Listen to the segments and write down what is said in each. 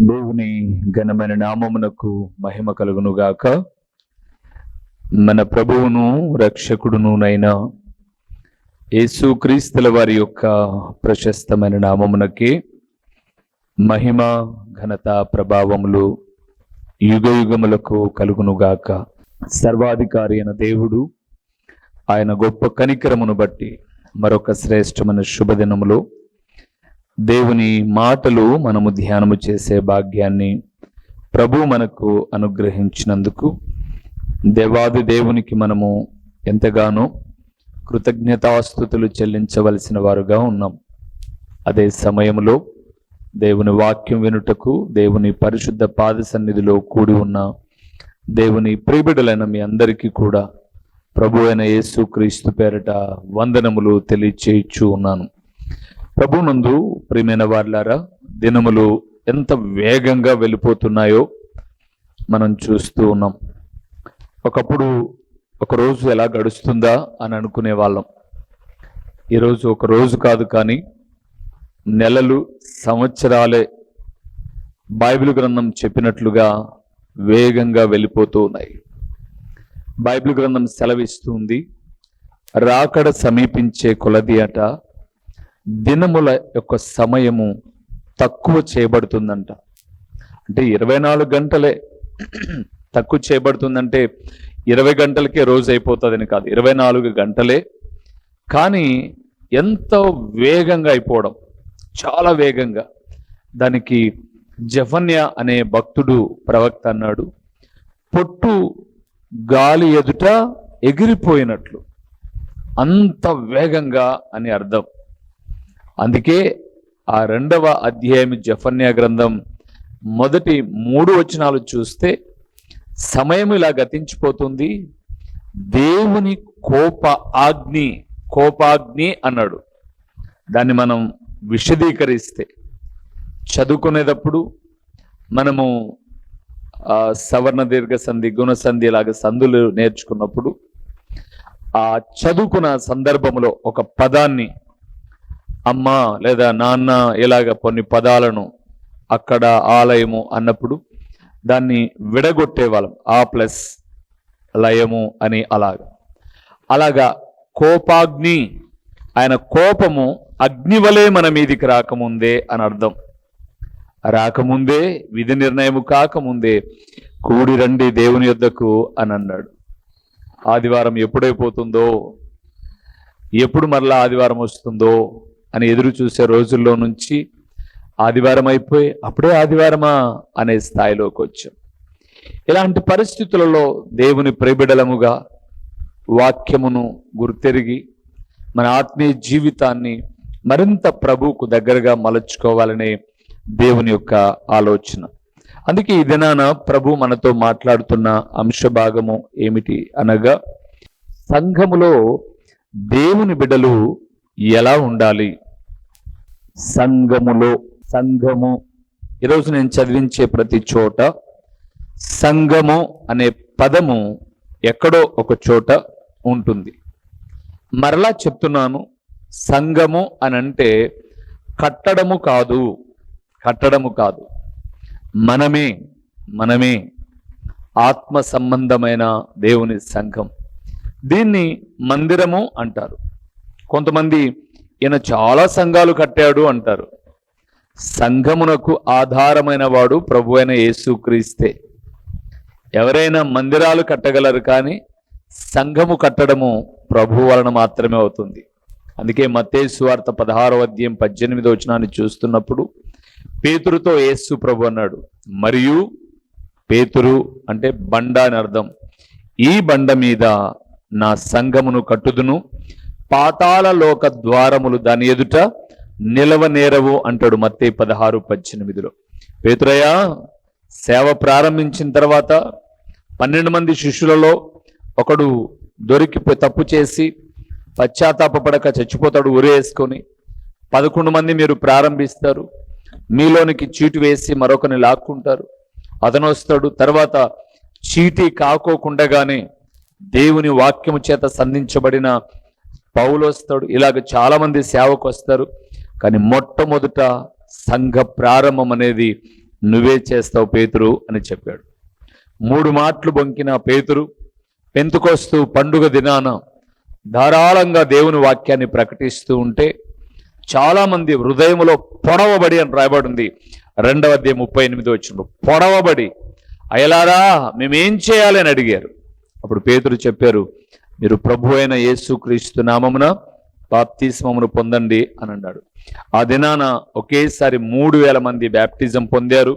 దేవుని ఘనమైన నామమునకు మహిమ కలుగునుగాక. మన ప్రభువును రక్షకుడునునైన యేసుక్రీస్తుల వారి యొక్క ప్రశస్తమైన నామమునకి మహిమ ఘనత ప్రభావములు యుగయుగములకు కలుగునుగాక. సర్వాధికారి అయిన దేవుడు ఆయన గొప్ప కనికరమును బట్టి మరొక శ్రేష్టమైన శుభదినములో దేవుని మాటలు మనము ధ్యానము చేసే భాగ్యాన్ని ప్రభు మనకు అనుగ్రహించినందుకు దేవాది దేవునికి మనము ఎంతగానో కృతజ్ఞతాస్తుతులు చెల్లించవలసిన వారుగా ఉన్నాం. అదే సమయంలో దేవుని వాక్యం వినుటకు దేవుని పరిశుద్ధ పాద సన్నిధిలో కూడి ఉన్న దేవుని ప్రియబిడ్డలైన మీ అందరికీ కూడా ప్రభు అయిన యేసుక్రీస్తు పేరట వందనములు తెలియచేయచ్చు ఉన్నాను. ప్రభునందు ప్రియమైన వారులారా, దినములు ఎంత వేగంగా వెళ్ళిపోతున్నాయో మనం చూస్తూ ఉన్నాం. ఒకప్పుడు ఒక రోజు ఎలా గడుస్తుందా అని అనుకునే వాళ్ళం. ఈరోజు ఒక రోజు కాదు, కానీ నెలలు, సంవత్సరాలే బైబిల్ గ్రంథం చెప్పినట్లుగా వేగంగా వెళ్ళిపోతూ ఉన్నాయి. బైబిల్ గ్రంథం సెలవిస్తుంది, రాకడ సమీపించే కొలది అట దినముల యొక్క సమయము తక్కువ చేయబడుతుందంట. అంటే 24 గంటలే తక్కువ చేయబడుతుందంటే 20 గంటలకే రోజు అయిపోతుందని కాదు, 24 గంటలే. కానీ ఎంతో వేగంగా అయిపోవడం, చాలా వేగంగా. దానికి జఫన్యా అనే భక్తుడు ప్రవక్త అన్నాడు, పొట్టు గాలి ఎదుట ఎగిరిపోయినట్లు, అంత వేగంగా అని అర్థం. అందుకే ఆ 2వ అధ్యాయం జఫన్యా గ్రంథం మొదటి 3 వచనాలు చూస్తే సమయం ఇలా గతించిపోతుంది, దేవుని కోపాగ్ని అన్నాడు. దాన్ని మనం విశదీకరిస్తే చదువుకునేటప్పుడు మనము సవర్ణ దీర్ఘ సంధి, గుణ సంధి లాగా సంధులు నేర్చుకున్నప్పుడు ఆ చదువుకున్న సందర్భంలో ఒక పదాన్ని అమ్మ లేదా నాన్న ఇలాగ కొన్ని పదాలను అక్కడ ఆలయము అన్నప్పుడు దాన్ని విడగొట్టేవాళ్ళం, ఆ ప్లస్ లయము అని. అలాగా కోపాగ్ని, ఆయన కోపము అగ్ని వలె మన మీదికి రాకముందే అని అర్థం. రాకముందే, విధి నిర్ణయము కాకముందే కూడి రండి దేవుని యొద్దకు అని అన్నాడు. ఆదివారం ఎప్పుడైపోతుందో, ఎప్పుడు మరలా ఆదివారం వస్తుందో అని ఎదురు చూసే రోజుల్లో నుంచి ఆదివారం అయిపోయి అప్పుడే ఆదివారమా అనే స్థాయిలోకి వచ్చాం. ఇలాంటి పరిస్థితులలో దేవుని ప్రియబిడలముగా వాక్యమును గుర్తెరిగి మన ఆత్మీయ జీవితాన్ని మరింత ప్రభువుకు దగ్గరగా మలచుకోవాలనే దేవుని యొక్క ఆలోచన. అందుకే ఈ దినాన ప్రభు మనతో మాట్లాడుతున్న అంశ భాగము ఏమిటి అనగా, సంఘములో దేవుని బిడ్డలు ఎలా ఉండాలి. సంఘము ఈరోజు నేను చదివించే ప్రతి చోట సంఘము అనే పదము ఎక్కడో ఒక చోట ఉంటుంది. మరలా చెప్తున్నాను, సంఘము అని అంటే కట్టడము కాదు, మనమే ఆత్మ సంబంధమైన దేవుని సంఘం. దీన్ని మందిరము అంటారు. కొంతమంది ఈయన చాలా సంఘాలు కట్టాడు అంటారు. సంఘమునకు ఆధారమైన వాడు ప్రభు అయిన యేసుక్రీస్తే. ఎవరైనా మందిరాలు కట్టగలరు, కానీ సంఘము కట్టడము ప్రభు వలన మాత్రమే అవుతుంది. అందుకే మత్తయి సువార్త 16వ అధ్యాయం 18వ వచనాన్ని చూస్తున్నప్పుడు పేతురుతో యేసు ప్రభు అన్నాడు, మరియు పేతురు అంటే బండ అని అర్థం, ఈ బండ మీద నా సంఘమును కట్టుదును, పాతాళ లోక ద్వారములు దాని ఎదుట నిలవనేరవు అంటాడు మత్తయి 16:18. పేతురయ్య సేవ ప్రారంభించిన తర్వాత 12 మంది శిష్యులలో ఒకడు దొరికిపోయి తప్పు చేసి పశ్చాత్తాపపడక చచ్చిపోతాడు, ఉరేసుకొని. 11 మంది మీరు ప్రారంభిస్తారు, మీలోనికి చీటు వేసి మరొకరిని లాక్కుంటారు, అతను వస్తాడు. తర్వాత చీటీ కాకోకుండగానే దేవుని వాక్యము చేత సంధించబడిన పౌలు వస్తాడు. ఇలాగ చాలా మంది సేవకు వస్తారు. కానీ మొట్టమొదట సంఘ ప్రారంభం అనేది నువ్వే చేస్తావు పేతురు అని చెప్పాడు. 3 మాటలు బొంకిన పేతురు పెంతెకొస్తు పండుగ దినాన ధారాళంగా దేవుని వాక్యాన్ని ప్రకటిస్తూ ఉంటే చాలామంది హృదయంలో పొడవబడి అని రాయబడింది. 2వ అధ్యాయం 38 వచనంలో పొడవబడి అయలారా మేమేం చేయాలి అని అడిగారు. అప్పుడు పేతురు చెప్పారు, మీరు ప్రభు అయిన యేసుక్రీస్తు నామమున బాప్తిస్మమును పొందండి అని అన్నాడు. ఆ దినాన ఒకేసారి 3000 మంది బ్యాప్టిజం పొందారు.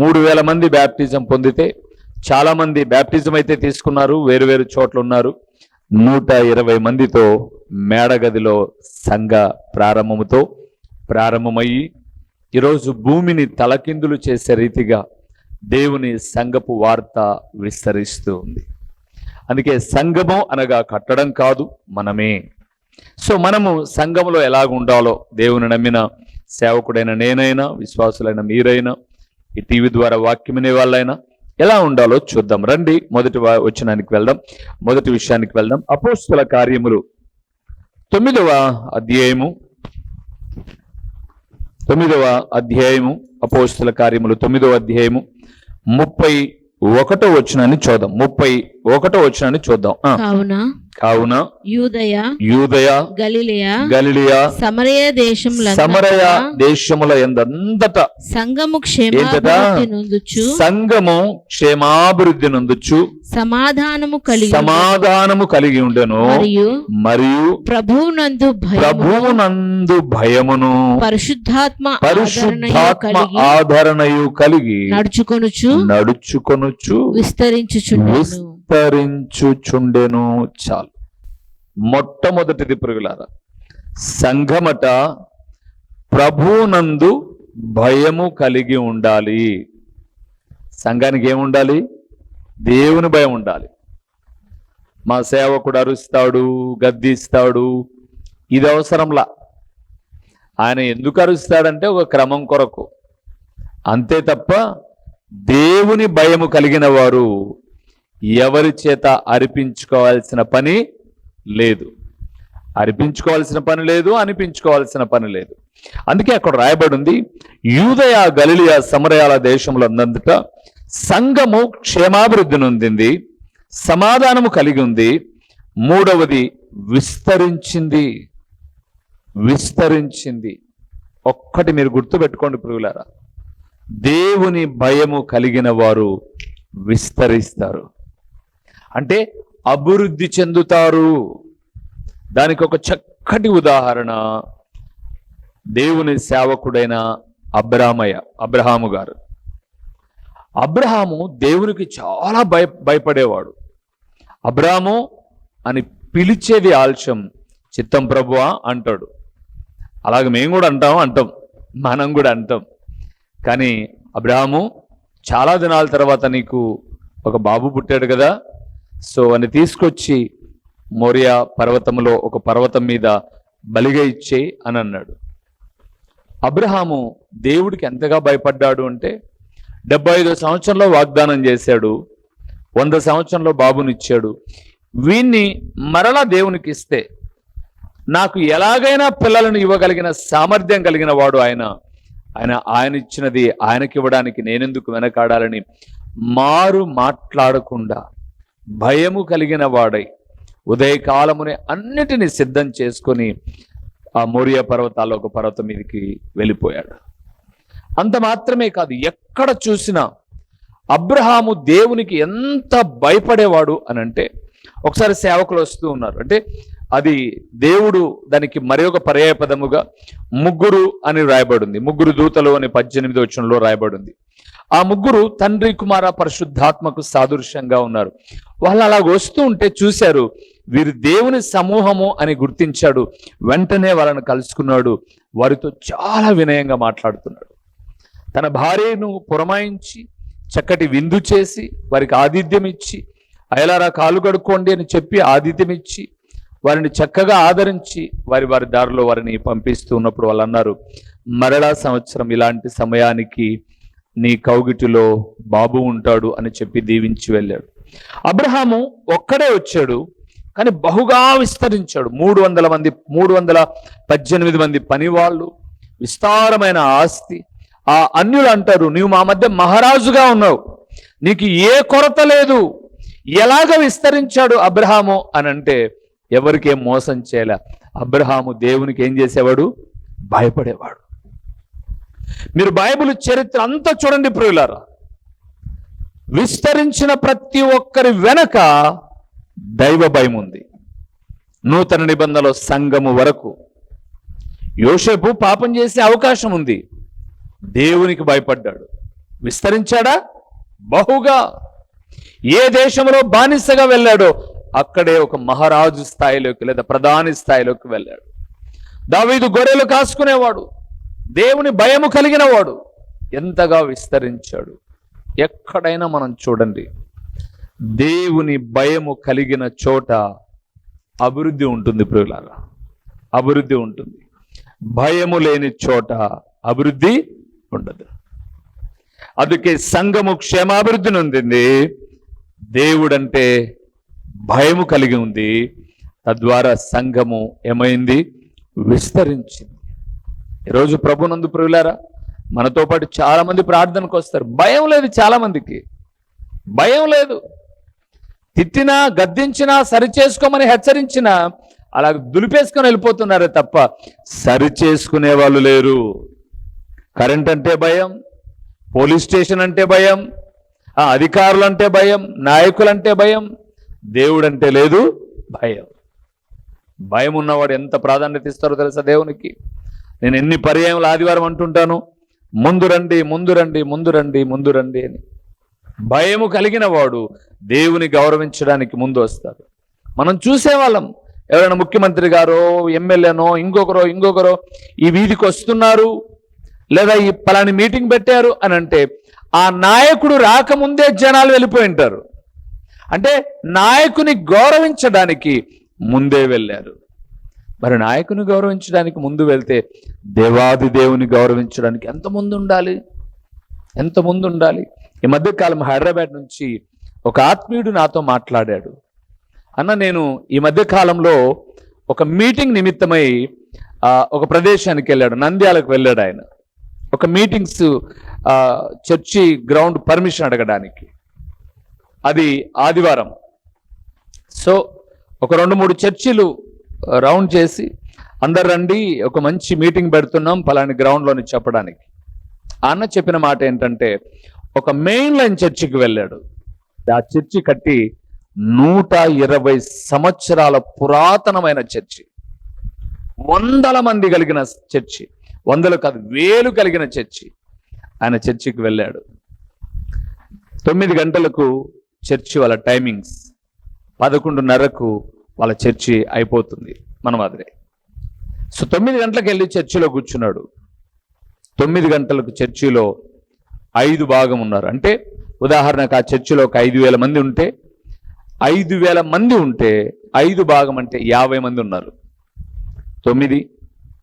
3000 మంది బ్యాప్టిజం పొందితే చాలా మంది బ్యాప్టిజం అయితే తీసుకున్నారు, వేరు చోట్ల ఉన్నారు. 120 మందితో మేడగదిలో సంఘ ప్రారంభమయ్యి ఈరోజు భూమిని తలకిందులు చేసే రీతిగా దేవుని సంఘపు వార్త విస్తరిస్తూ ఉంది. అందుకే సంఘము అనగా కట్టడం కాదు, మనమే. సో మనము సంఘములో ఎలాగ ఉండాలో దేవుని నమ్మిన సేవకుడైన నేనైనా, విశ్వాసులైన మీరైనా, ఈ టీవీ ద్వారా వాక్యం వినే వాళ్ళైనా ఎలా ఉండాలో చూద్దాం. రండి మొదటి వచనానికి వెళ్దాం, మొదటి విషయానికి వెళ్దాం. అపోస్తుల కార్యములు 9వ అధ్యాయము అపోస్తుల కార్యములు 9వ అధ్యాయము 31వ వచనాన్ని చూద్దాం. 31వ వచనాన్ని చూద్దాం. కావున యూదయ గలిలయ సమరయ దేశముల యందంతట సంఘము క్షేమాభివృద్ధి నొందుచు సమాధానము కలిగి ఉండెను. మరియు ప్రభువునందు భయమును పరిశుద్ధాత్మ ఆదరణయు కలిగి నడుచుకొనుచు విస్తరించుచుండెను. చాలు. మొట్టమొదటిది ప్రియులారా, సంఘమట ప్రభువునందు భయము కలిగి ఉండాలి. సంఘానికి ఏముండాలి? దేవుని భయం ఉండాలి. మా సేవకుడు అరుస్తాడు, గద్దిస్తాడు, ఇది అవసరంలా. ఆయన ఎందుకు అరుస్తాడంటే ఒక క్రమం కొరకు, అంతే తప్ప దేవుని భయము కలిగిన వారు ఎవరి చేత అనిపించుకోవాల్సిన పని లేదు. అందుకే అక్కడ రాయబడి ఉంది, యూదయ గలిలయ సమరయాల దేశములందంతట సంఘము క్షేమాభివృద్ధి నొందింది, సమాధానము కలిగి ఉంది. 3వది విస్తరించింది. ఒక్కటి మీరు గుర్తుపెట్టుకోండి ప్రియులారా, దేవుని భయము కలిగిన వారు విస్తరిస్తారు, అంటే అభివృద్ధి చెందుతారు. దానికి ఒక చక్కటి ఉదాహరణ దేవుని సేవకుడైన అబ్రహాము గారు. అబ్రహాము దేవునికి చాలా భయపడేవాడు. అబ్రహాము అని పిలిచేది ఆలస్యం, చిత్తం ప్రభువా అంటాడు. అలాగే మేము కూడా మనం కూడా అంటాం. కానీ అబ్రహాము, చాలా దినాల తర్వాత నీకు ఒక బాబు పుట్టాడు కదా, సో అని తీసుకొచ్చి మోరియా పర్వతంలో ఒక పర్వతం మీద బలిగా ఇచ్చేయి అని అన్నాడు. అబ్రహాము దేవుడికి ఎంతగా భయపడ్డాడు అంటే 75 సంవత్సరంలో వాగ్దానం చేశాడు, 100 సంవత్సరంలో బాబునిచ్చాడు. వీన్ని మరలా దేవునికి ఇస్తే నాకు ఎలాగైనా పిల్లలను ఇవ్వగలిగిన సామర్థ్యం కలిగిన వాడు ఆయన ఇచ్చినది ఆయనకి ఇవ్వడానికి నేనెందుకు వెనకాడాలని మాట్లాడకుండా భయము కలిగిన వాడై ఉదయకాలమునే అన్నిటినీ సిద్ధం చేసుకొని ఆ మోరియా పర్వతాల్లో ఒక పర్వతం మీదకి వెళ్ళిపోయాడు. అంత మాత్రమే కాదు, ఎక్కడ చూసినా అబ్రహాము దేవునికి ఎంత భయపడేవాడు అని అంటే, ఒకసారి సేవకులు వస్తూ ఉన్నారు అంటే అది దేవుడు దానికి మరి ఒక పర్యాయ పదముగా 3 అని రాయబడింది. 3 దూతలు అని 18వ వచనంలో రాయబడింది. ఆ 3 తండ్రి కుమార పరిశుద్ధాత్మకు సాదృశ్యంగా ఉన్నారు. వాళ్ళు అలాగ వస్తూ ఉంటే చూశారు, వీరు దేవుని సమూహము అని గుర్తించాడు. వెంటనే వాళ్ళని కలుసుకున్నాడు, వారితో చాలా వినయంగా మాట్లాడుతున్నాడు. తన భార్యను పురమాయించి చక్కటి విందు చేసి వారికి ఆతిథ్యం ఇచ్చి, అయలారా కాలు కడుక్కోండి అని చెప్పి ఆతిథ్యం ఇచ్చి వారిని చక్కగా ఆదరించి వారి దారిలో వారిని పంపిస్తూ ఉన్నప్పుడు వాళ్ళు అన్నారు, మరలా సంవత్సరం ఇలాంటి సమయానికి నీ కౌగిటిలో బాబు ఉంటాడు అని చెప్పి దీవించి వెళ్ళాడు. అబ్రహాము ఒక్కడే వచ్చాడు, కానీ బహుగా విస్తరించాడు. 318 మంది పనివాళ్ళు, విస్తారమైన ఆస్తి, ఆ అన్యులు అంటారు, నీవు మా మధ్య మహారాజుగా ఉన్నావు, నీకు ఏ కొరత లేదు. ఎలాగ విస్తరించాడు అబ్రహాము అని అంటే ఎవరికేం మోసం చేయలే. అబ్రహాము దేవునికి ఏం చేసేవాడు? భయపడేవాడు. మీరు బైబిల్ చరిత్ర అంతా చూడండి ప్రియులారా, విస్తరించిన ప్రతి ఒక్కరి వెనక దైవ భయం ఉంది. నూతన నిబంధనలో సంఘము వరకు యోసేపు పాపం చేసే అవకాశం ఉంది, దేవునికి భయపడ్డాడు. విస్తరించాడా? బహుగా. ఏ దేశంలో బానిసగా వెళ్ళాడో అక్కడే ఒక మహారాజు స్థాయిలోకి లేదా ప్రధాని స్థాయిలోకి వెళ్ళాడు. దావీదు గొర్రెలు కాసుకునేవాడు, దేవుని భయము కలిగిన వాడు. ఎంతగా విస్తరించాడు. ఎక్కడైనా మనం చూడండి, దేవుని భయము కలిగిన చోట అభివృద్ధి ఉంటుంది ప్రియులారా, అభివృద్ధి ఉంటుంది. భయము లేని చోట అభివృద్ధి ఉండదు. అందుకే సంఘము క్షేమాభివృద్ధి నొందింది, దేవుడంటే భయము కలిగి ఉంది. తద్వారా సంఘము ఏమైంది? విస్తరించింది. ఈరోజు ప్రభునందు ప్రియులారా, మనతో పాటు చాలా మంది ప్రార్థనకు వస్తారు. భయం లేదు, చాలా మందికి భయం లేదు. తిట్టినా, గద్దించినా, సరిచేసుకోమని హెచ్చరించినా అలా దులిపేసుకొని వెళ్ళిపోతున్నారే తప్ప సరిచేసుకునే వాళ్ళు లేరు. కరెంట్ అంటే భయం, పోలీస్ స్టేషన్ అంటే భయం, అధికారులు అంటే భయం, నాయకులంటే భయం, దేవుడంటే లేదు భయం. భయం ఉన్నవాడు ఎంత ప్రాధాన్యత ఇస్తారో తెలుసా దేవునికి? నేను ఎన్ని పర్యాయములు ఆదివారం అంటుంటాను, ముందు రండి, ముందు రండి, ముందు రండి, ముందు రండి అని. భయము కలిగిన వాడు దేవుని గౌరవించడానికి ముందు వస్తాడు. మనం చూసేవాళ్ళం, ఎవరైనా ముఖ్యమంత్రి గారో, ఎమ్మెల్యేనో, ఇంకొకరో ఈ వీధికి వస్తున్నారు లేదా ఈ పలాని మీటింగ్ పెట్టారు అని అంటే ఆ నాయకుడు రాకముందే జనాలు వెళ్ళిపోయి ఉంటారు. అంటే నాయకుని గౌరవించడానికి ముందే వెళ్ళారు. మరి నాయకుని గౌరవించడానికి ముందు వెళ్తే దేవాది దేవుని గౌరవించడానికి ఎంత ముందు ఉండాలి, ఎంత ముందు ఉండాలి. ఈ మధ్యకాలం హైదరాబాద్ నుంచి ఒక ఆత్మీయుడు నాతో మాట్లాడాడు. అన్న, నేను ఈ మధ్యకాలంలో ఒక మీటింగ్ నిమిత్తమై ఒక ప్రదేశానికి వెళ్ళాడు, నంద్యాలకు వెళ్ళాడు ఆయన. ఒక మీటింగ్స్ చర్చి గ్రౌండ్ పర్మిషన్ అడగడానికి. అది ఆదివారం. సో ఒక 2-3 చర్చిలు రౌండ్ చేసి అందరు రండి, ఒక మంచి మీటింగ్ పెడుతున్నాం పలాని గ్రౌండ్లోని చెప్పడానికి. అన్న చెప్పిన మాట ఏంటంటే, ఒక మెయిన్ లైన్ చర్చికి వెళ్ళాడు. ఆ చర్చి కట్టి 120 సంవత్సరాల పురాతనమైన చర్చి, 100 మంది కలిగిన చర్చి, 100 కాదు 1000 కలిగిన చర్చి. ఆయన చర్చికి వెళ్ళాడు. 9 గంటలకు చర్చి వాళ్ళ టైమింగ్స్, 11:30కు వాళ్ళ చర్చి అయిపోతుంది మన మాదిరే. సో 9 గంటలకు వెళ్ళి చర్చిలో కూర్చున్నాడు. 9 గంటలకు చర్చిలో 5 భాగం ఉన్నారు. అంటే ఉదాహరణకు ఆ చర్చిలో ఒక 5,000 మంది ఉంటే 5,000 మంది ఉంటే 5 భాగం అంటే 50 మంది ఉన్నారు. 9,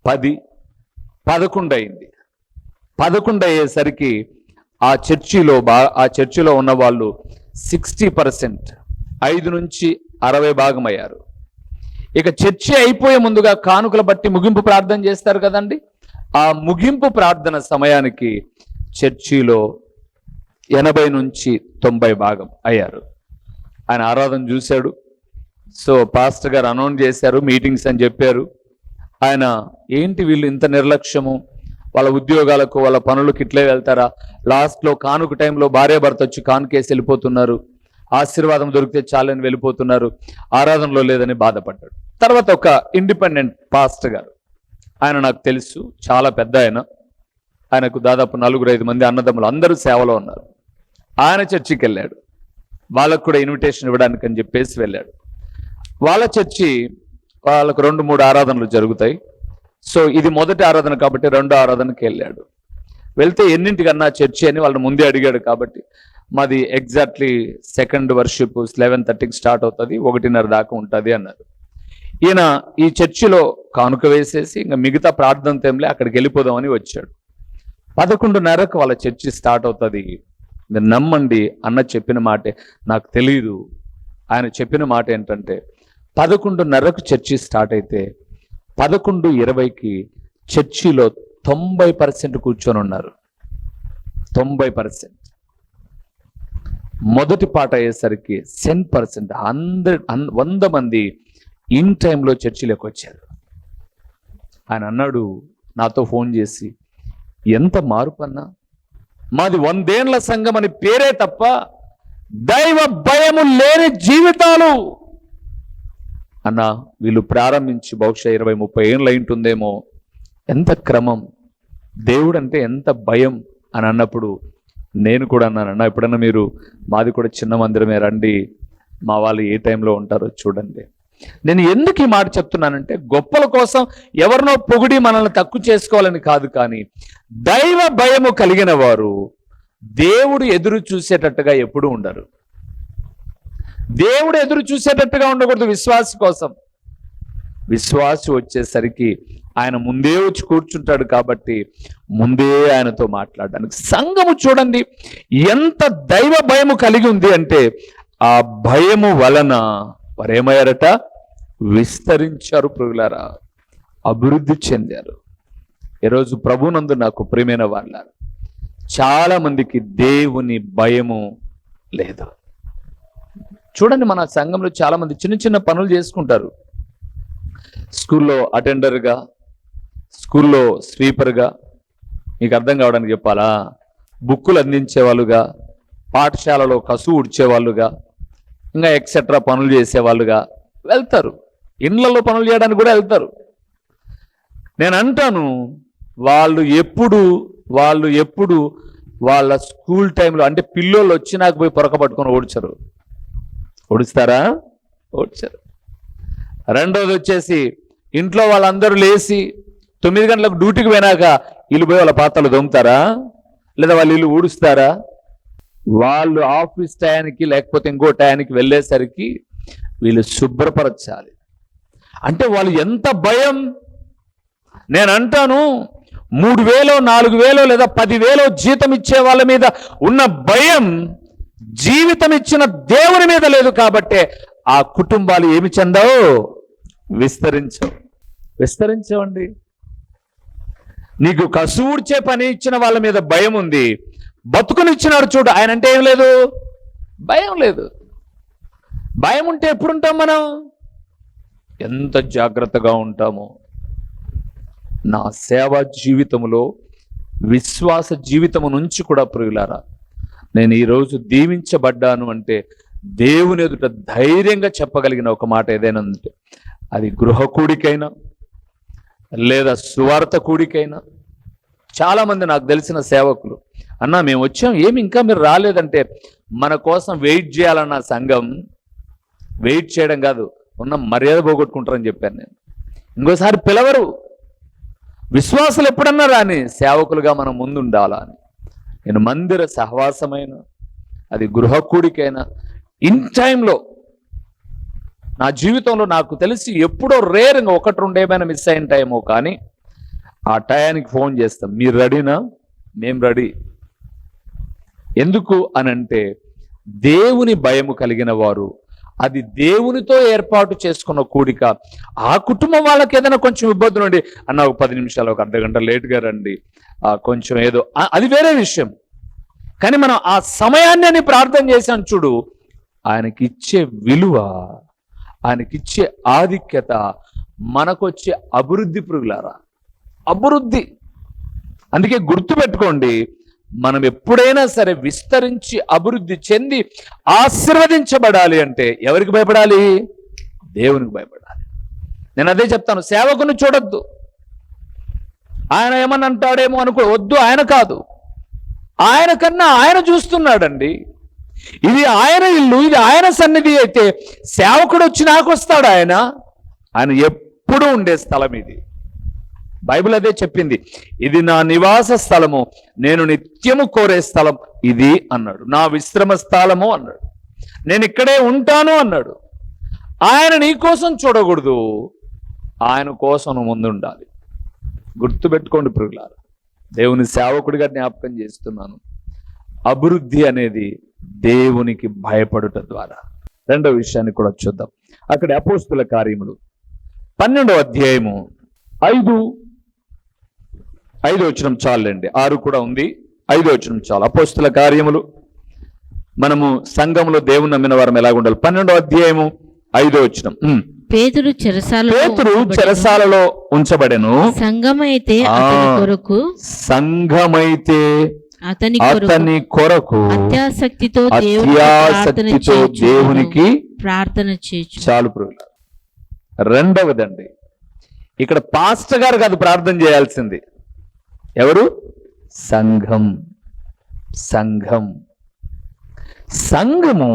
10, 11 అయింది. 11 అయ్యేసరికి ఆ చర్చిలో ఉన్న వాళ్ళు 60%, 5 నుంచి 60 భాగం అయ్యారు. ఇక చర్చి అయిపోయే ముందుగా కానుకల బట్టి ముగింపు ప్రార్థన చేస్తారు కదండి. ఆ ముగింపు ప్రార్థన సమయానికి చర్చిలో 80 నుంచి 90 భాగం అయ్యారు. ఆయన ఆరాధన చూశాడు. సో పాస్టర్ గారు అనౌన్స్ చేశారు, మీటింగ్స్ అని చెప్పారు. ఆయన ఏంటి వీళ్ళు ఇంత నిర్లక్ష్యము, వాళ్ళ ఉద్యోగాలకు వాళ్ళ పనులకు ఇట్లే వెళ్తారా, లాస్ట్లో కానుక టైంలో భార్యాభర్త వచ్చి కానుకేసి వెళ్ళిపోతున్నారు, ఆశీర్వాదం దొరికితే చాలని వెళ్ళిపోతున్నారు, ఆరాధనలో లేదని బాధపడ్డాడు. తర్వాత ఒక ఇండిపెండెంట్ పాస్టర్ గారు, ఆయన నాకు తెలుసు, చాలా పెద్ద ఆయనకు దాదాపు 4-5 మంది అన్నదమ్ములు, అందరూ సేవలో ఉన్నారు. ఆయన చర్చికి వెళ్ళాడు, వాళ్ళకు కూడా ఇన్విటేషన్ ఇవ్వడానికి అని చెప్పేసి వెళ్ళాడు. వాళ్ళ చర్చి వాళ్ళకు 2-3 ఆరాధనలు జరుగుతాయి. సో ఇది మొదటి ఆరాధన కాబట్టి 2వ ఆరాధనకి వెళ్ళాడు. వెళ్తే ఎన్నింటికన్నా చర్చి అని వాళ్ళని ముందే అడిగాడు. కాబట్టి మాది ఎగ్జాక్ట్లీ సెకండ్ వర్షిప్ 11:30కి స్టార్ట్ అవుతుంది, 1:30 దాకా ఉంటుంది అన్నారు. ఈయన ఈ చర్చిలో కానుక వేసేసి ఇంకా మిగతా ప్రార్థన టైంలో అక్కడికి వెళ్ళిపోదామని వచ్చాడు. 11:30కు వాళ్ళ చర్చి స్టార్ట్ అవుతుంది. మీరు నమ్మండి, అన్న చెప్పిన మాటే, నాకు తెలియదు. ఆయన చెప్పిన మాట ఏంటంటే 11:30కు చర్చి స్టార్ట్ అయితే 11:20కి చర్చిలో 90% కూర్చొని ఉన్నారు. 90%. మొదటి పాట అయ్యేసరికి 10%, 100 మంది ఇన్ టైంలో చర్చిలోకి వచ్చారు. ఆయన అన్నాడు నాతో ఫోన్ చేసి, ఎంత మార్పు అన్నా, మాది 100 ఏళ్ల సంఘం అని పేరే తప్ప దైవ భయము లేని జీవితాలు అన్నా. వీళ్ళు ప్రారంభించి బహుశా 20-30 ఏళ్ళు అయింటుందేమో. ఎంత క్రమం, దేవుడు అంటే ఎంత భయం అని అన్నప్పుడు నేను కూడా అన్నాను, అన్న ఎప్పుడన్నా మీరు మాది కూడా చిన్న మందిరమే రండి, మా వాళ్ళు ఏ టైంలో ఉంటారో చూడండి. నేను ఎందుకు ఈ మాట చెప్తున్నానంటే, గొప్పల కోసం ఎవరినో పొగిడి మనల్ని తక్కువ చేసుకోవాలని కాదు, కానీ దైవ భయము కలిగిన వారు దేవుడు ఎదురు చూసేటట్టుగా ఎప్పుడూ ఉండరు. దేవుడు ఎదురు చూసేటట్టుగా ఉండకూడదు విశ్వాసి కోసం. విశ్వాసి వచ్చేసరికి ఆయన ముందే వచ్చి కూర్చుంటాడు కాబట్టి ముందే ఆయనతో మాట్లాడడానికి. సంఘము చూడండి ఎంత దైవ భయము కలిగి ఉంది అంటే, ఆ భయము వలన వారేమయ్యారట, విస్తరించారు ప్రియులారా, అభివృద్ధి చెందారు. ఈరోజు ప్రభునందు నాకు ప్రియమైన వాళ్ళారు, చాలా మందికి దేవుని భయము లేదు. చూడండి మన సంఘంలో చాలా మంది చిన్న చిన్న పనులు చేసుకుంటారు. స్కూల్లో అటెండర్గా, స్కూల్లో స్వీపర్గా, మీకు అర్థం కావడానికి చెప్పాలా, బుక్కులు అందించే వాళ్ళుగా, పాఠశాలలో కసువు ఉడ్చేవాళ్ళుగా, ఇంకా ఎక్సెట్రా పనులు చేసేవాళ్ళుగా వెళ్తారు. ఇండ్లలో పనులు చేయడానికి కూడా వెళ్తారు. నేను అంటాను, వాళ్ళు ఎప్పుడు వాళ్ళ స్కూల్ టైంలో అంటే పిల్లోళ్ళు వచ్చినాక పోయి పొరక పట్టుకొని ఓడ్చరు. ఓడుస్తారా? ఓడ్చారు. రెండోది వచ్చేసి ఇంట్లో వాళ్ళందరూ లేచి 9 గంటలకు డ్యూటీకి పోయినాక వీళ్ళు పోయి వాళ్ళ పాత్రలు దొంగతారా? లేదా వాళ్ళు ఇల్లు ఊడుస్తారా? వాళ్ళు ఆఫీస్ టయానికి లేకపోతే ఇంకో టయానికి వెళ్ళేసరికి వీళ్ళు శుభ్రపరచాలి. అంటే వాళ్ళు ఎంత భయం. నేను అంటాను, 3,000, 4,000 లేదా 10,000 జీతం ఇచ్చే వాళ్ళ మీద ఉన్న భయం జీవితం ఇచ్చిన దేవుని మీద లేదు. కాబట్టే ఆ కుటుంబాలు ఏమి చెందావు? విస్తరించవండి. నీకు కసూడ్చే పని ఇచ్చిన వాళ్ళ మీద భయం ఉంది, బతుకునిచ్చినాడు చూడు, ఆయన అంటే ఏం లేదు, భయం లేదు. భయం ఉంటే ఎప్పుడుంటాం మనం? ఎంత జాగ్రత్తగా ఉంటామో. నా సేవా జీవితంలో, విశ్వాస జీవితము నుంచి కూడా ప్రియులారా, నేను ఈరోజు దీవించబడ్డాను అంటే దేవుని ఎదుట ధైర్యంగా చెప్పగలిగిన ఒక మాట ఏదైనా ఉంటే అది గృహ కూడికైనా లేదా సువార్త కూడికైనా. చాలామంది నాకు తెలిసిన సేవకులు, అన్నా మేము వచ్చాం, ఏమి ఇంకా మీరు రాలేదంటే, మన కోసం వెయిట్ చేయాలన్న సంఘం వెయిట్ చేయడం కాదు, ఉన్న మర్యాద పోగొట్టుకుంటారని చెప్పాను నేను. ఇంకోసారి పిలవరు. విశ్వాసులు ఎప్పుడన్నా రాని, సేవకులుగా మనం ముందుండాలా అని. నేను మందిర సహవాసమైన, అది గృహ కూడికైనా, ఇన్ టైంలో నా జీవితంలో నాకు తెలిసి ఎప్పుడో రేరుగా 1-2 ఏమైనా మిస్ అయిన టైమో, కానీ ఆ టయానికి ఫోన్ చేస్తాం, మీరు రెడీనా? మేం రెడీ. ఎందుకు అనంటే, దేవుని భయము కలిగిన వారు, అది దేవునితో ఏర్పాటు చేసుకున్న కూడిక. ఆ కుటుంబం వాళ్ళకి ఏదైనా కొంచెం ఇబ్బందులు ఉండి, అన్న ఒక 10 నిమిషాలు, ఒక అర్ధగంట లేట్గా రండి, కొంచెం ఏదో, అది వేరే విషయం. కానీ మనం ఆ సమయాన్ని ప్రార్థన చేశాను చూడు, ఆయనకిచ్చే విలువ, ఆయనకిచ్చే ఆధిక్యత, మనకొచ్చే అభివృద్ధి ప్రియులారా, అభివృద్ధి. అందుకే గుర్తుపెట్టుకోండి, మనం ఎప్పుడైనా సరే విస్తరించి అభివృద్ధి చెంది ఆశీర్వదించబడాలి అంటే ఎవరికి భయపడాలి? దేవునికి భయపడాలి. నేను అదే చెప్తాను, సేవకుని చూడొద్దు. ఆయన ఏమని అంటాడేమో అనుకో, వద్దు. ఆయన కాదు, ఆయన కన్నా ఆయన చూస్తున్నాడండి. ఇది ఆయన ఇల్లు, ఇది ఆయన సన్నిధి అయితే సేవకుడు వచ్చి నాకు వస్తాడు. ఆయన ఎప్పుడూ ఉండే స్థలం ఇది. బైబిల్ అదే చెప్పింది, ఇది నా నివాస స్థలము, నేను నిత్యము కోరే స్థలం ఇది అన్నాడు. నా విశ్రమ స్థలము అన్నాడు, నేను ఇక్కడే ఉంటాను అన్నాడు. ఆయన నీ కోసం చూడకూడదు, ఆయన కోసం నువ్వు ముందుండాలి. గుర్తుపెట్టుకోండి ప్రియులారా, దేవుని సేవకుడిగా జ్ఞాపకం చేస్తున్నాను. అభివృద్ధి అనేది దేవునికి భయపడుట ద్వారా. రెండవ విషయాన్ని కూడా చూద్దాం. అక్కడ అపోస్తుల కార్యములు 12వ అధ్యాయము 5వ వచనం చాలండి, 6 కూడా ఉంది. 5వ వచనం చాలు. అపోస్తుల కార్యములు, మనము సంఘంలో దేవుని నమ్మిన వారం ఎలాగ ఉండాలి. 12వ అధ్యాయము 5వ వచనం. పేతురు చెరసాలలో ఉంచబడెను. సంఘమైతే అతని కొరకు అత్యాసక్తితో దేవునికి ప్రార్థన చేయొచ్చు. చాలు ప్రియులారా. రెండవదండి, ఇక్కడ పాస్టర్ గారు కాదు ప్రార్థన చేయాల్సింది. ఎవరు? సంఘం. సంఘము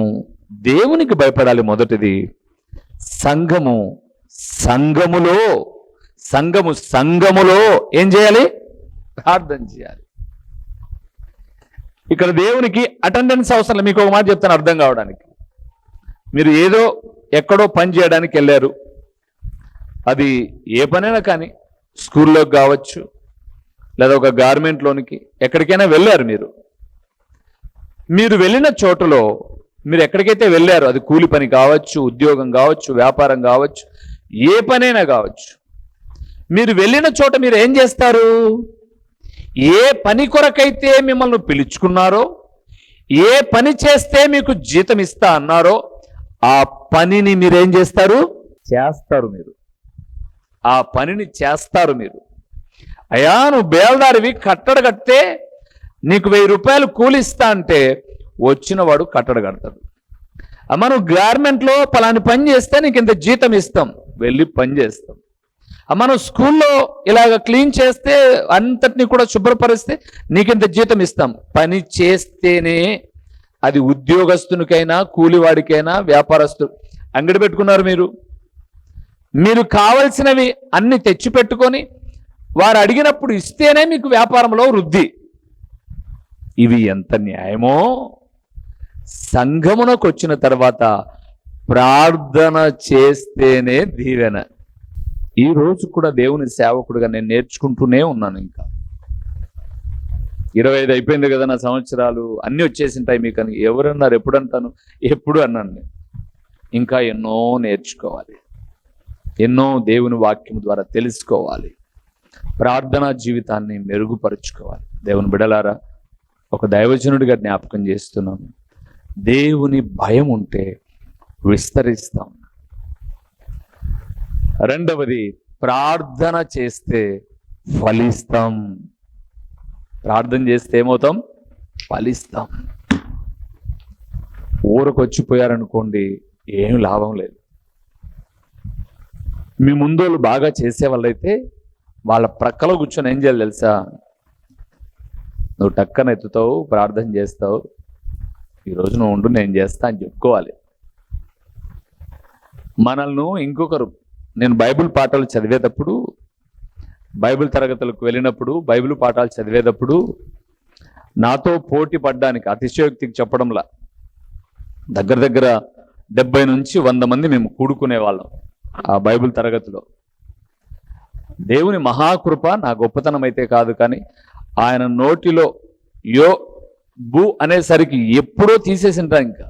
దేవునికి భయపడాలి. మొదటిది సంఘములో ఏం చేయాలి? ప్రార్థన చేయాలి. ఇక్కడ దేవునికి అటెండెన్స్ అవసరం. మీకు ఒక మాట చెప్తాను అర్థం కావడానికి. మీరు ఏదో ఎక్కడో పని చేయడానికి వెళ్ళారు, అది ఏ పనైనా కానీ, స్కూల్లోకి కావచ్చు, లేదా ఒక గార్మెంట్లోనికి, ఎక్కడికైనా వెళ్ళారు. మీరు వెళ్ళిన చోటులో మీరు ఎక్కడికైతే వెళ్ళారో, అది కూలి పని కావచ్చు, ఉద్యోగం కావచ్చు, వ్యాపారం కావచ్చు, ఏ పనైనా కావచ్చు, మీరు వెళ్ళిన చోట మీరు ఏం చేస్తారు? ఏ పని కొరకైతే మిమ్మల్ని పిలుచుకున్నారో, ఏ పని చేస్తే మీకు జీతం ఇస్తా అన్నారో, ఆ పనిని మీరేం చేస్తారు? ఆ పనిని చేస్తారు మీరు. అయ్యా, నువ్వు బేల్దారివి, కట్టడ కడితే నీకు 1000 రూపాయలు కూలి ఇస్తా అంటే వచ్చిన వాడు కట్టడ కడతాడు. అమ్మ, నువ్వు గార్మెంట్లో పలాని పని చేస్తే నీకు ఇంత జీతం ఇస్తాం, వెళ్ళి పని చేస్తాం. అమ్మ, నువ్వు స్కూల్లో ఇలాగ క్లీన్ చేస్తే, అంతటిని కూడా శుభ్రపరిస్తే నీకింత జీతం ఇస్తాం. పని చేస్తేనే అది ఉద్యోగస్తునికైనా, కూలివాడికైనా, వ్యాపారస్తు. అంగడి పెట్టుకున్నారు మీరు కావలసినవి అన్ని తెచ్చి పెట్టుకొని వారు అడిగినప్పుడు ఇస్తేనే మీకు వ్యాపారంలో వృద్ధి. ఇవి ఎంత న్యాయమో! సంఘమునకు వచ్చిన తర్వాత ప్రార్థన చేస్తేనే దీవెన. ఈ రోజు కూడా దేవుని సేవకుడుగా నేను నేర్చుకుంటూనే ఉన్నాను. ఇంకా 25 అయిపోయింది కదా నా సంవత్సరాలు, అన్నీ వచ్చేసింటాయి మీకు అని ఎవరన్నారు? ఎప్పుడంటాను? ఎప్పుడు అన్నాను నేను. ఇంకా ఎన్నో నేర్చుకోవాలి, ఎన్నో దేవుని వాక్యం ద్వారా తెలుసుకోవాలి, ప్రార్థనా జీవితాన్ని మెరుగుపరుచుకోవాలి. దేవుని బిడలారా, ఒక దైవజనుడిగా జ్ఞాపకం చేస్తున్నాను, దేవుని భయం ఉంటే విస్తరిస్తాం. రెండవది, ప్రార్థన చేస్తే ఫలిస్తాం. ప్రార్థన చేస్తే ఏమవుతాం? ఫలిస్తాం. ఊరకొచ్చిపోయారనుకోండి, ఏం లాభం లేదు. మీ ముందోళ్ళు బాగా చేసే వాళ్ళైతే వాళ్ళ ప్రక్కలో కూర్చొని ఏం చేయాలి తెలుసా? నువ్వు టక్కన ఎత్తుతావు, ప్రార్థన చేస్తావు, ఈరోజు నువ్వు ఉండు, నేను చేస్తా అని చెప్పుకోవాలి. మనల్ని ఇంకొకరు, నేను బైబిల్ పాఠాలు చదివేటప్పుడు, బైబిల్ తరగతులకు వెళ్ళినప్పుడు, బైబిల్ పాఠాలు చదివేటప్పుడు నాతో పోటీ పడ్డానికి, అతిశయోక్తికి చెప్పడంలా, దగ్గర 70 నుంచి 100 మంది మేము కూడుకునే వాళ్ళం ఆ బైబిల్ తరగతిలో. దేవుని మహాకృప, నా గొప్పతనం అయితే కాదు, కానీ ఆయన నోటిలో యోబు అనేసరికి ఎప్పుడో తీసేసింటా. ఇంకా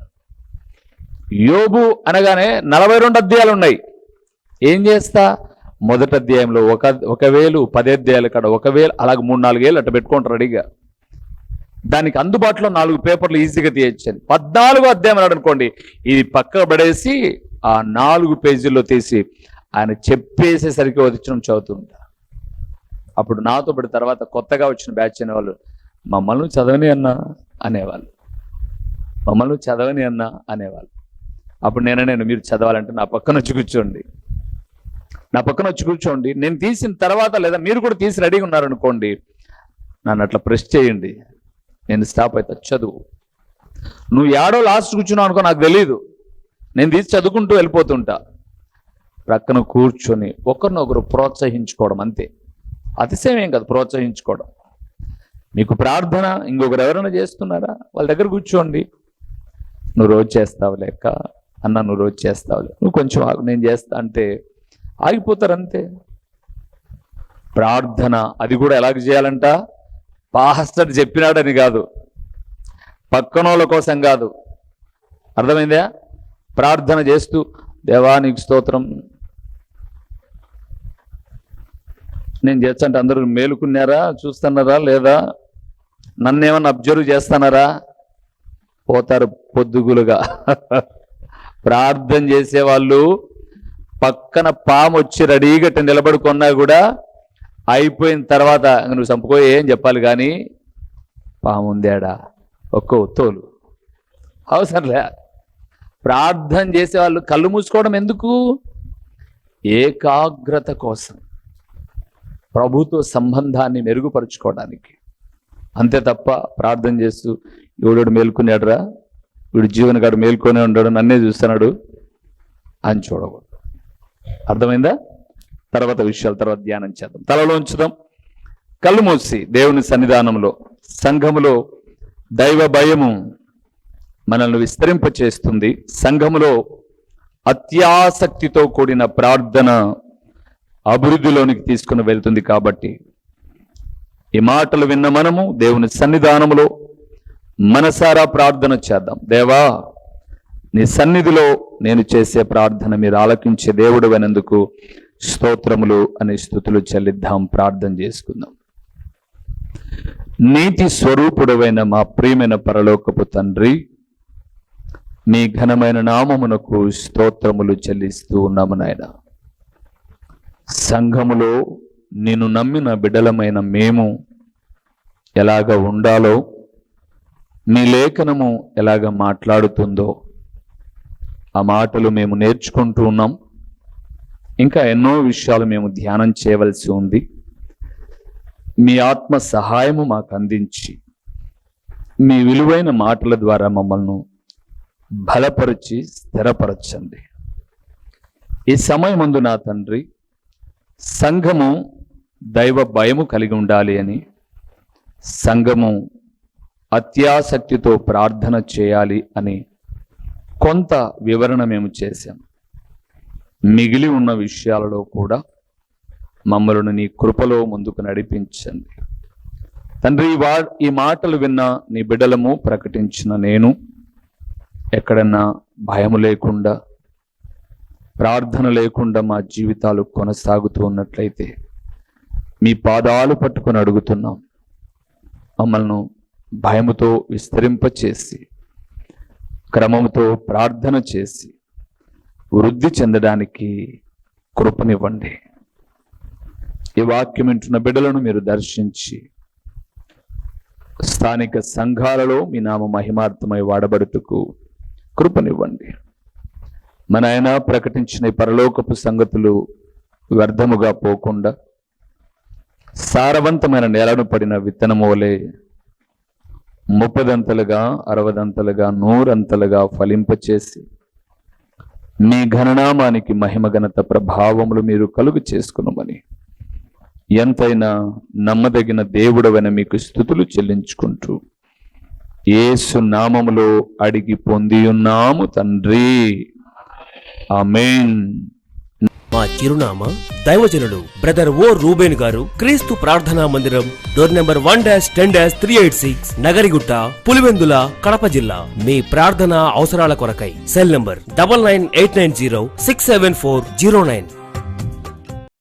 యోబు అనగానే 42 అధ్యాయాలు ఉన్నాయి. ఏం చేస్తా? మొదటి అధ్యాయంలో 1000, 10 అధ్యాయాల కాడ 1000, అలాగే 3-4 ఏళ్ళు అట్ట పెట్టుకుంటారు రెడీగా. దానికి అందుబాటులో 4 పేపర్లు ఈజీగా తీయచ్చని. 14వ అధ్యాయం అనుకోండి, ఇది పక్కకు పడేసి ఆ 4 పేజీల్లో తీసి ఆయన చెప్పేసేసరికి వదిలించడం చదువుతుంటా. అప్పుడు నాతో పడి తర్వాత కొత్తగా వచ్చిన బ్యాచ్ అనేవాళ్ళు, మమ్మల్ని చదవని అన్నా అనేవాళ్ళు, మమ్మల్ని చదవని అన్నా అనేవాళ్ళు. అప్పుడు నేను మీరు చదవాలంటే నా పక్కన వచ్చి కూర్చోండి, నేను తీసిన తర్వాత, లేదా మీరు కూడా తీసి రెడీగా ఉన్నారనుకోండి, నన్ను అట్లా ప్రెస్ చేయండి, నేను స్టాప్ అవుతా. చదువు. నువ్వు ఏడో లాస్ట్ కూర్చున్నావు అనుకో, నాకు తెలీదు, నేను తీసి చదువుకుంటూ వెళ్ళిపోతుంటా. ప్రక్కన కూర్చొని ఒకరినొకరు ప్రోత్సహించుకోవడం, అంతే. అతిశయం ఏం కాదు ప్రోత్సహించుకోవడం. మీకు ప్రార్థన ఇంకొకరు ఎవరైనా చేస్తున్నారా? వాళ్ళ దగ్గర కూర్చోండి. నువ్వు రోజు చేస్తావు లెక్క అన్న, నువ్వు రోజు చేస్తావులే, నువ్వు కొంచెం నేను చేస్తా అంటే ఆగిపోతారంతే. ప్రార్థన అది కూడా ఎలాగ చేయాలంట? పాస్టర్ చెప్పినాడని కాదు, పక్కనోళ్ళ కోసం కాదు. అర్థమైందా? ప్రార్థన చేస్తూ, దేవా నీకు స్తోత్రం, నేను చేస్తంటే అందరూ మేలుకున్నారా, చూస్తున్నారా లేదా, నన్నేమన్నా అబ్జర్వ్ చేస్తానారా? పోతారు పొద్దుగులుగా. ప్రార్థన చేసేవాళ్ళు పక్కన పాము వచ్చి రెడీగా నిలబడుకున్నా కూడా అయిపోయిన తర్వాత నువ్వు చంపుకోయి ఏం చెప్పాలి కానీ పాము ఉందేడా ఒక్కో తోలు అవసరంలే. ప్రార్థన చేసేవాళ్ళు కళ్ళు మూసుకోవడం ఎందుకు? ఏకాగ్రత కోసం, ప్రభుతో సంబంధాన్ని మెరుగుపరుచుకోవడానికి. అంతే తప్ప ప్రార్థన చేస్తూ ఎవడు మేల్కొన్నాడురా, వీడు జీవనగాడు మేల్కొనే ఉన్నాడు, నన్నే చూస్తున్నాడు అని చూడకూడదు. అర్థమైందా? తర్వాత విషయాలు తర్వాత ధ్యానం చేద్దాం. తలలో ఉంచుదాం, కళ్ళు మూసి దేవుని సన్నిధానంలో, సంఘములో దైవ భయము మనల్ని విస్తరింపచేస్తుంది. సంఘములో అత్యాసక్తితో కూడిన ప్రార్థన అభివృద్ధిలోనికి తీసుకుని వెళ్తుంది. కాబట్టి ఈ మాటలు విన్న మనము దేవుని సన్నిధానములో మనసారా ప్రార్థన చేద్దాం. దేవా, నీ సన్నిధిలో నేను చేసే ప్రార్థన మీరు ఆలకించే దేవుడు అయినందుకు స్తోత్రములు అనే స్తుతులు చెల్లిద్దాం. ప్రార్థన చేసుకుందాం. నీతి స్వరూపుడవైన మా ప్రియమైన పరలోకపు తండ్రి, నీ ఘనమైన నామమునకు స్తోత్రములు చెల్లిస్తూ ఉన్నాము నాయన. సంఘములో నిన్ను నమ్మిన బిడ్డలమైన మేము ఎలాగ ఉండాలో, నీ లేఖనము ఎలాగ మాట్లాడుతుందో ఆ మాటలు మేము నేర్చుకుంటూ ఉన్నాం. ఇంకా ఎన్నో విషయాలు మేము ధ్యానం చేయవలసి ఉంది. మీ ఆత్మ సహాయము మాకు అందించి మీ విలువైన మాటల ద్వారా మమ్మల్ని బలపరిచి స్థిరపరచండి. ఈ సమయమందు నా తండ్రి, సంఘము దైవ భయము కలిగి ఉండాలి అని, సంఘము అత్యాసక్తితో ప్రార్థన చేయాలి అని కొంత వివరణ మేము చేశాం. మిగిలి ఉన్న విషయాలలో కూడా మమ్మల్ని నీ కృపలో ముందుకు నడిపించండి తండ్రి. ఈ మాటలు విన్న నీ బిడ్డలము ప్రకటించిన నేను ఎక్కడన్నా భయము లేకుండా, ప్రార్థన లేకుండా మా జీవితాలు కొనసాగుతూ ఉన్నట్లయితే మీ పాదాలు పట్టుకొని అడుగుతున్నాం. మమ్మల్ని భయముతో విస్తరింపచేసి, క్రమముతో ప్రార్థన చేసి వృద్ధి చెందడానికి కృపనివ్వండి. ఈ వాక్యం వింటున్న బిడ్డలను మీరు దర్శించి స్థానిక సంఘాలలో మీ నామ మహిమార్థమై వాడబడుటకు కృపనివ్వండి. మన ఆయన ప్రకటించిన పరలోకపు సంగతులు వ్యర్థముగా పోకుండా సారవంతమైన నేలను పడిన విత్తనము వలె 30దంతలుగా 60దంతలుగా 100అంతలుగా ఫలింపచేసి మీ ఘననామానికి మహిమ ఘనత ప్రభావములు మీరు కలుగు చేసుకునమని ఎంతైనా నమ్మదగిన దేవుడవైన మీకు స్తుతులు చెల్లించుకుంటూ యేసు నామములో అడిగి పొందియున్నాము తండ్రి, ఆమేన్. మా చిరునామా దైవజనుడు బ్రదర్ ఓ రూబేన్ గారు, క్రీస్తు ప్రార్థనా మందిరం, డోర్ నెంబర్ 1-10-386, నగరిగుట్ట, పులివెందుల, కడప జిల్లా. మీ ప్రార్థనా అవసరాల కొరకై సెల్ నంబర్ 9989067409.